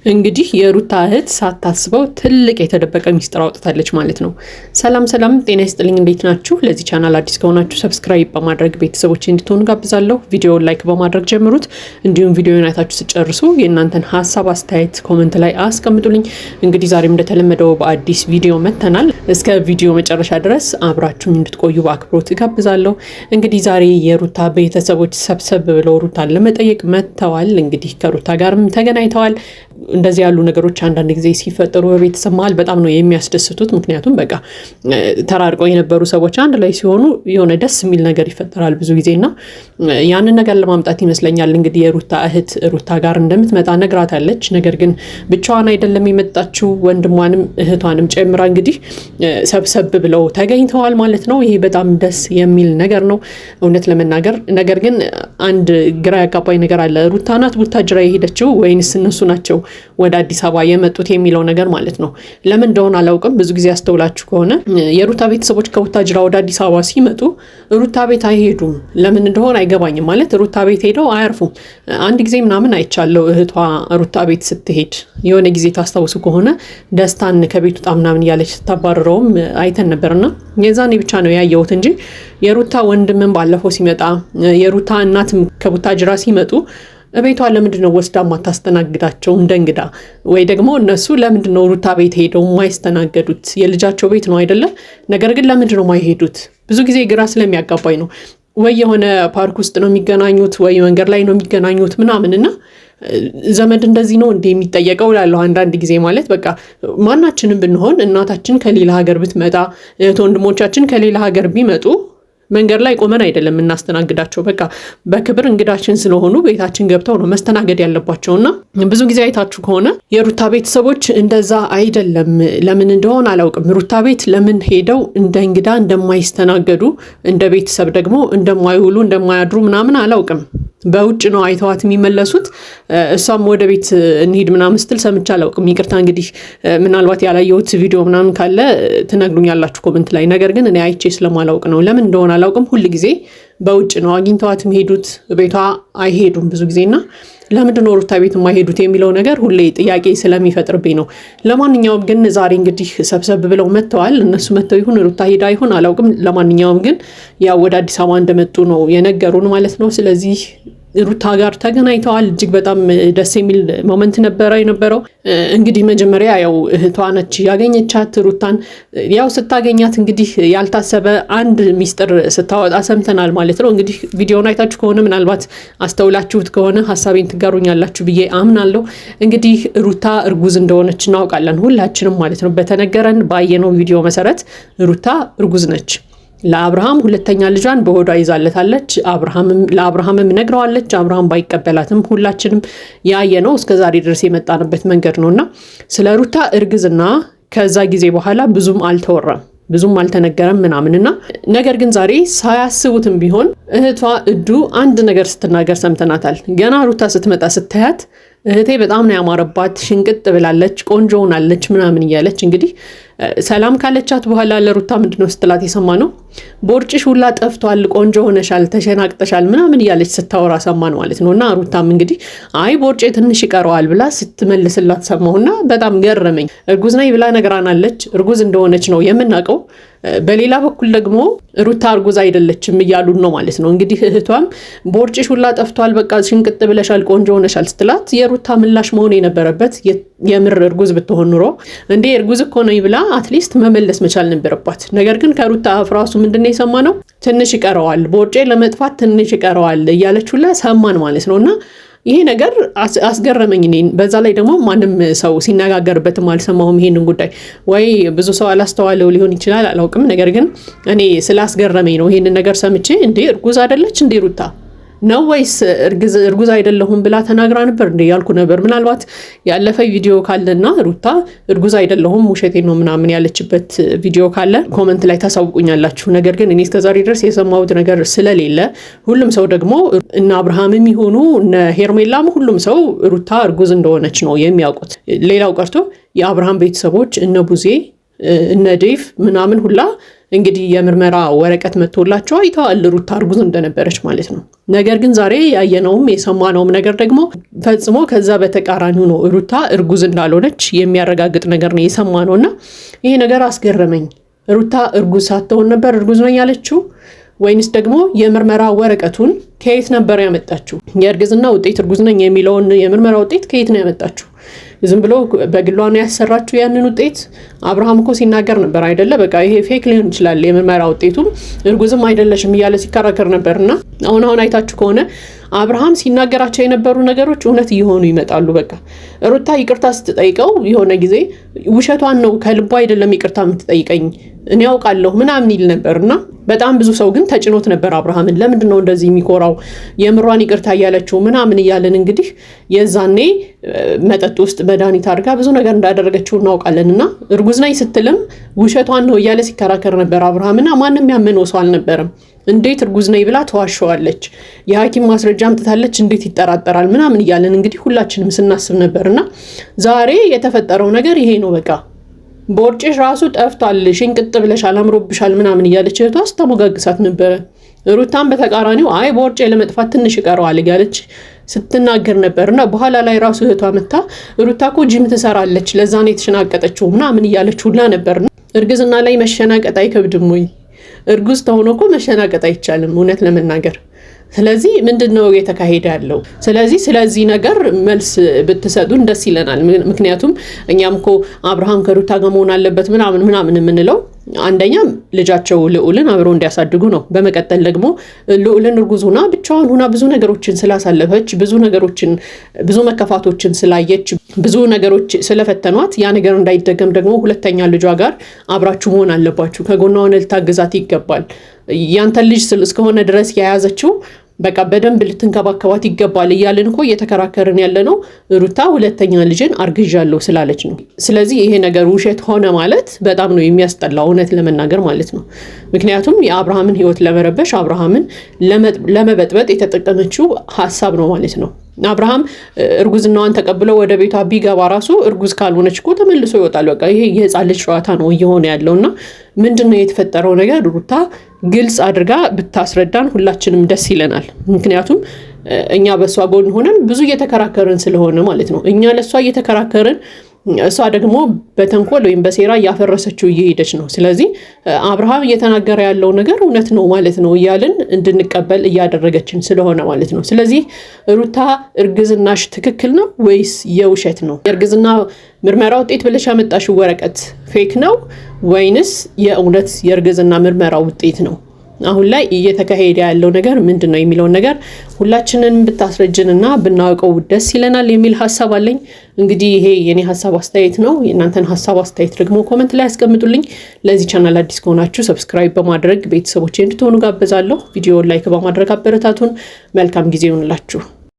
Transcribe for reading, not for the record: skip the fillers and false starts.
እንግዲህ የሩታ እህት ሳታስበው ትልቅ የተደበቀ ሚስጥር አውጥታለች ማለት ነው። ሰላም ጤና ይስጥልኝ፣ እንዴት ናችሁ? ለዚህ ቻናል አዲስ ከሆናችሁ ሰብስክራይብ በማድረግ ቤተሰቦች እንድትሆኑ ጋብዛለሁ። ቪዲዮውን ላይክ በማድረግ ጀምሩት። እንዲሁም ቪዲዮውን አይታችሁ ስጨርሱ የእናንተን ሀሳብ አስተያየት ኮሜንት ላይ አስቀምጡልኝ። እንግዲህ ዛሬም እንደተለመደው በአዲስ ቪዲዮ መተናል። እስከ ቪዲዮ መጨረሻ ድረስ አብራችሁን እንድትቆዩ በአክብሮት ጋብዛለሁ። እንግዲህ ዛሬ የሩታ ቤተሰቦች ሰብሰብ ብለው ሩታን ለመጠየቅ መጥተዋል። እንግዲህ ከሩታ ጋርም ተገናኝተዋል። እንደዚህ ያሉ ነገሮች አንዳንድ ጊዜ ሲፈጠሩ በቤተሰብ መሀል በጣም ነው የሚያስደስቱት። ምክንያቱም በቃ ተራርቀው የነበሩ ሰዎች አንድ ላይ ሲሆኑ የሆነ ደስ የሚል ነገር ይፈጠራል ብዙ ጊዜና ያንን ነገር ለማምጣት ይመስለኛል እንግዲህ የሩታ እህት ሩታ ጋር እንደምትመጣ ነግራታለች። ነገር ግን ብቻዋን አይደለም የመጣችው፣ ወንድሟንም እህቷንም ጨምራ እንግዲህ ሰብሰብ ብለው ተገኝተዋል ማለት ነው። ይሄ በጣም ደስ የሚል ነገር ነው እውነት ለመናገር። ነገር ግን አንድ ግራ ያጋባኝ ነገር አለ። ሩታ ናት ቡታጅራ የሄደችው ወይንስ እነሱ ናቸው ወደ አዲስ አበባ የመጡት የሚለው ነገር ማለት ነው። ለምን እንደሆነ አላውቅም። ብዙ ጊዜ አስተውላችሁ ከሆነ የሩታ ቤተሰቦች ከቡታጅራ ወደ አዲስ አበባ ሲመጡ ሩታ ቤት አይሄዱም። ለምን እንደሆነ አይገባኝም። ማለት ሩታ ቤት ሄደው አያርፉም። አንድ ጊዜ ምናምን አይቻለው እህቷ ሩታ ቤት ስትሄድ የሆነ ጊዜ ታስታውሱ ከሆነ ደስታን ከቤት ውጣ ምናምን እያለች ስታባረረውም አይተን ነበርና የዛኔ ብቻ ነው ያየሁት እንጂ የሩታ ወንድምን ባለፈው ሲመጣ የሩታ እናትም ከቡታጅራ ሲመጡ ቤቷ ለምንድን ነው ወስዳ ማታስተናግዳቸው እንደ እንግዳ? ወይ ደግሞ እነሱ ለምንድን ነው ሩታ ቤት ሄደው ማይስተናገዱት? የልጃቸው ቤት ነው አይደለ? ነገር ግን ለምንድን ነው ማይሄዱት? ብዙ ጊዜ ግራ ስለሚያጋባኝ ነው። ወይ የሆነ ፓርክ ውስጥ ነው የሚገናኙት፣ ወይ መንገድ ላይ ነው የሚገናኙት ምናምንና ዘመድ እንደዚህ ነው እንደ የሚጠየቀው ላለው አንዳንድ ጊዜ ማለት በቃ ማናችንም ብንሆን እናታችን ከሌላ ሀገር ብትመጣ እህት ወንድሞቻችን ከሌላ ሀገር ቢመጡ መንገድ ላይ ቆመን አይደለም እናስተናግዳቸው። በቃ በክብር እንግዳችን ስለሆኑ ቤታችን ገብተው ነው መስተናገድ ያለባቸውና ብዙ ጊዜ አይታችሁ ከሆነ የሩታ ቤተሰቦች እንደዛ አይደለም። ለምን እንደሆነ አላውቅም። ሩታ ቤት ለምን ሄደው እንደ እንግዳ እንደማይስተናገዱ፣ እንደ ቤተሰብ ደግሞ እንደማይውሉ እንደማያድሩ ምናምን አላውቅም። በውጭ ነው አይተዋት የሚመለሱት። እሷም ወደ ቤት እንሂድ ምናምን ስትል ሰምቼ አላውቅም። ይቅርታ እንግዲህ ምናልባት ያላየሁት ቪዲዮ ምናምን ካለ ትነግሩኛላችሁ ኮሜንት ላይ። ነገር ግን እኔ አይቼ ስለማላውቅ ነው። ለምን እንደሆነ አላውቅም። ሁል ጊዜ በውጭ ነው አግኝተዋት የሚሄዱት፣ ቤቷ አይሄዱም ብዙ ጊዜና ለምንድን ነው ሩታ ቤት የማይሄዱት የሚለው ነገር ሁሌ ጥያቄ ስለሚፈጥርብኝ ነው። ለማንኛውም ግን ዛሬ እንግዲህ ሰብሰብ ብለው መጥተዋል። እነሱ መጥተው ይሁን ሩታ ሄዳ ይሁን አላውቅም። ለማንኛውም ግን ያው ወደ አዲስ አበባ እንደመጡ ነው የነገሩን ማለት ነው። ስለዚህ ሩታ ጋር ተገናኝተዋል። እጅግ በጣም ደስ የሚል ሞመንት ነበረ የነበረው። እንግዲህ መጀመሪያ ያው እህቷ ነች ያገኘቻት ሩታን። ያው ስታገኛት እንግዲህ ያልታሰበ አንድ ሚስጥር ስታወጣ ሰምተናል ማለት ነው። እንግዲህ ቪዲዮውን አይታችሁ ከሆነ ምናልባት አስተውላችሁት ከሆነ ሀሳቤን ትጋሩኛላችሁ ብዬ አምናለሁ። እንግዲህ ሩታ እርጉዝ እንደሆነች እናውቃለን ሁላችንም ማለት ነው። በተነገረን ባየነው ቪዲዮ መሰረት ሩታ እርጉዝ ነች። ለአብርሃም ሁለተኛ ልጇን በሆዷ ይዛለታለች። ለአብርሃምም ነግረዋለች። አብርሃም ባይቀበላትም ሁላችንም ያየነው እስከዛሬ ድረስ የመጣንበት መንገድ ነውና ስለ ሩታ እርግዝና ከዛ ጊዜ በኋላ ብዙም አልተወራም፣ ብዙም አልተነገረም ምናምንና ነገር ግን ዛሬ ሳያስቡትም ቢሆን እህቷ እዱ አንድ ነገር ስትናገር ሰምተናታል። ገና ሩታ ስትመጣ ስታያት እህቴ በጣም ነው ያማረባት፣ ሽንቅጥ ብላለች፣ ቆንጆ ሆናለች ምናምን እያለች እንግዲህ ሰላም ካለቻት በኋላ ለሩታ ምንድነው ስትላት የሰማ ነው። ቦርጭሽ ሁላ ጠፍቷል፣ ቆንጆ ሆነሻል፣ ተሸናቅጠሻል ምናምን እያለች ስታወራ ሰማን ማለት ነውና ሩታም እንግዲህ አይ ቦርጬ ትንሽ ይቀረዋል ብላ ስትመልስላት ሰማሁና በጣም ገረመኝ። እርጉዝ ነኝ ብላ ነግራናለች። እርጉዝ እንደሆነች ነው የምናውቀው። በሌላ በኩል ደግሞ ሩታ እርጉዝ አይደለችም እያሉን ነው ማለት ነው። እንግዲህ እህቷም ቦርጭሽ ሁላ ጠፍቷል፣ በቃ ሽንቅጥ ብለሻል፣ ቆንጆ ሆነሻል ስትላት የሩታ ምላሽ መሆን የነበረበት የምር እርጉዝ ብትሆን ኑሮ እንዴ እርጉዝ እኮ ነኝ ብላ አትሊስት መመለስ መቻል ነበረባት። ነገር ግን ከሩታ ፍራሱ ምንድነው የሰማነው? ትንሽ ይቀረዋል፣ ቦርጬ ለመጥፋት ትንሽ ይቀረዋል እያለች ሁላ ሰማን ማለት ነውና ይሄ ነገር አስገረመኝ እኔን። በዛ ላይ ደግሞ ማንም ሰው ሲነጋገርበትም አልሰማሁም ይሄንን ጉዳይ። ወይ ብዙ ሰው አላስተዋለው ሊሆን ይችላል አላውቅም። ነገር ግን እኔ ስላስገረመኝ ነው ይሄንን ነገር ሰምቼ እንዴ እርጉዝ አይደለች እንዴ ሩታ ነው ወይስ እርጉዝ አይደለሁም ብላ ተናግራ ነበር እንዴ ያልኩ ነበር። ምናልባት ያለፈ ቪዲዮ ካለና ሩታ እርጉዝ አይደለሁም ውሸቴን ነው ምናምን ያለችበት ቪዲዮ ካለ ኮሜንት ላይ ታሳውቁኛላችሁ። ነገር ግን እኔ እስከዛሬ ድረስ የሰማሁት ነገር ስለሌለ ሁሉም ሰው ደግሞ እነ አብርሃምም ይሆኑ እነ ሄርሜላም ሁሉም ሰው ሩታ እርጉዝ እንደሆነች ነው የሚያውቁት። ሌላው ቀርቶ የአብርሃም ቤተሰቦች እነ ቡዜ እነ ዴቭ ምናምን ሁላ እንግዲህ የምርመራ ወረቀት መጥቶላቸው አይተዋል ሩታ እርጉዝ እንደነበረች ማለት ነው። ነገር ግን ዛሬ ያየነውም የሰማነውም ነገር ደግሞ ፈጽሞ ከዛ በተቃራኒው ነው። ሩታ እርጉዝ እንዳልሆነች የሚያረጋግጥ ነገር ነው የሰማነውና ይሄ ነገር አስገረመኝ። ሩታ እርጉዝ ሳትሆን ነበር እርጉዝ ነኝ ያለችው ወይንስ ደግሞ የምርመራ ወረቀቱን ከየት ነበር ያመጣችው? የእርግዝና ውጤት እርጉዝ ነኝ የሚለውን የምርመራ ውጤት ከየት ነው ያመጣችው? ዝም ብሎ በግሏ ነው ያሰራችው ያንን ውጤት? አብርሃም እኮ ሲናገር ነበር አይደለ? በቃ ይሄ ፌክ ሊሆን ይችላል የምርመራ ውጤቱም እርጉዝም አይደለሽም እያለ ሲከራከር ነበርና አሁን አይታችሁ ከሆነ አብርሃም ሲናገራቸው የነበሩ ነገሮች እውነት እየሆኑ ይመጣሉ። በቃ ሩታ ይቅርታ ስትጠይቀው የሆነ ጊዜ ውሸቷን ነው ከልቧ አይደለም ይቅርታ የምትጠይቀኝ እኔ ያውቃለሁ ምናምን ይል ነበርና በጣም ብዙ ሰው ግን ተጭኖት ነበር አብርሃምን። ለምንድን ነው እንደዚህ የሚኮራው የምሯን ይቅርታ እያለችው ምናምን እያለን እንግዲህ የዛኔ መጠጥ ውስጥ መድኃኒት አድርጋ ብዙ ነገር እንዳደረገችው እናውቃለንና እርጉዝ ነኝ ስትልም ውሸቷን ነው እያለ ሲከራከር ነበር አብርሃምና ማንም ያመነው ሰው አልነበረም። እንዴት እርጉዝ ነኝ ብላ ተዋሸዋለች? የሐኪም ማስረጃ አምጥታለች እንዴት ይጠራጠራል ምናምን እያለን እንግዲህ ሁላችንም ስናስብ ነበርና ዛሬ የተፈጠረው ነገር ይሄ ነው። በቃ ቦርጭሽ ራሱ ጠፍቷል፣ ሽንቅጥ ብለሻል፣ አምሮብሻል ምናምን እያለች እህቷ ስታሞጋግሳት ነበረ። ሩታን በተቃራኒው አይ ቦርጬ ለመጥፋት ትንሽ ይቀረዋል እያለች ስትናገር ነበርና በኋላ ላይ ራሱ እህቷ መታ ሩታ እኮ ጂም ትሰራለች ለዛ ነው የተሸናቀጠችው ምናምን እያለች ሁላ ነበርና እርግዝና ላይ መሸናቀጥ አይከብድም ወይ? እርጉዝ ተሆኖ እኮ መሸናቀጥ አይቻልም እውነት ለመናገር። ስለዚህ ምንድነው እየተካሄደ ያለው? ስለዚህ ነገር መልስ ብትሰጡን ደስ ይለናል። ምክንያቱም እኛም እኮ አብርሃም ከሩታ ጋር መሆን አለበት ምናምን የምንለው አንደኛም ልጃቸው ልዑልን አብረው እንዲያሳድጉ ነው። በመቀጠል ደግሞ ልዑልን እርጉዝ ሆና ብቻዋን ሆና ብዙ ነገሮችን ስላሳለፈች ብዙ መከፋቶችን ስላየች ብዙ ነገሮች ስለፈተኗት ያ ነገር እንዳይደገም ደግሞ ሁለተኛ ልጇ ጋር አብራችሁ መሆን አለባችሁ። ከጎኗ ሆነ ልታግዛት ይገባል። ያንተ ልጅ እስከሆነ ድረስ የያዘችው በቃ በደንብ ልትንከባከባት ይገባል እያልን እኮ እየተከራከርን ያለነው ሩታ ሁለተኛ ልጅን አርግዣለሁ ስላለች ነው። ስለዚህ ይሄ ነገር ውሸት ሆነ ማለት በጣም ነው የሚያስጠላው እውነት ለመናገር ማለት ነው። ምክንያቱም የአብርሃምን ሕይወት ለመረበሽ አብርሃምን ለመበጥበጥ የተጠቀመችው ሀሳብ ነው ማለት ነው። አብርሃም እርጉዝናዋን ተቀብሎ ወደ ቤቷ ቢገባ ራሱ እርጉዝ ካልሆነች እኮ ተመልሶ ይወጣል። በቃ ይሄ የህፃን ልጅ ጨዋታ ነው እየሆነ ያለውና ምንድነው የተፈጠረው ነገር ሩታ ግልጽ አድርጋ ብታስረዳን ሁላችንም ደስ ይለናል። ምክንያቱም እኛ በሷ ጎን ሆነን ብዙ እየተከራከርን ስለሆነ ማለት ነው። እኛ ለሷ እየተከራከርን እሷ ደግሞ በተንኮል ወይም በሴራ እያፈረሰችው እየሄደች ነው። ስለዚህ አብርሃም እየተናገረ ያለው ነገር እውነት ነው ማለት ነው እያልን እንድንቀበል እያደረገችን ስለሆነ ማለት ነው። ስለዚህ ሩታ እርግዝናሽ ትክክል ነው ወይስ የውሸት ነው? የእርግዝና ምርመራ ውጤት ብለሽ ያመጣሽው ወረቀት ፌክ ነው ወይንስ የእውነት የእርግዝና ምርመራ ውጤት ነው? አሁን ላይ እየተካሄደ ያለው ነገር ምንድነው የሚለውን ነገር ሁላችንን ብታስረጅንና ብናውቀው ደስ ይለናል የሚል ሐሳብ አለኝ። እንግዲህ ይሄ የኔ ሐሳብ አስተያየት ነው። የእናንተን ሐሳብ አስተያየት ደግሞ ኮሜንት ላይ አስቀምጡልኝ። ለዚህ ቻናል አዲስ ከሆናችሁ ሰብስክራይብ በማድረግ ቤተሰቦቼ እንድትሆኑ ጋብዛለሁ። ቪዲዮውን ላይክ በማድረግ አበረታቱን። መልካም ጊዜ ይሁንላችሁ።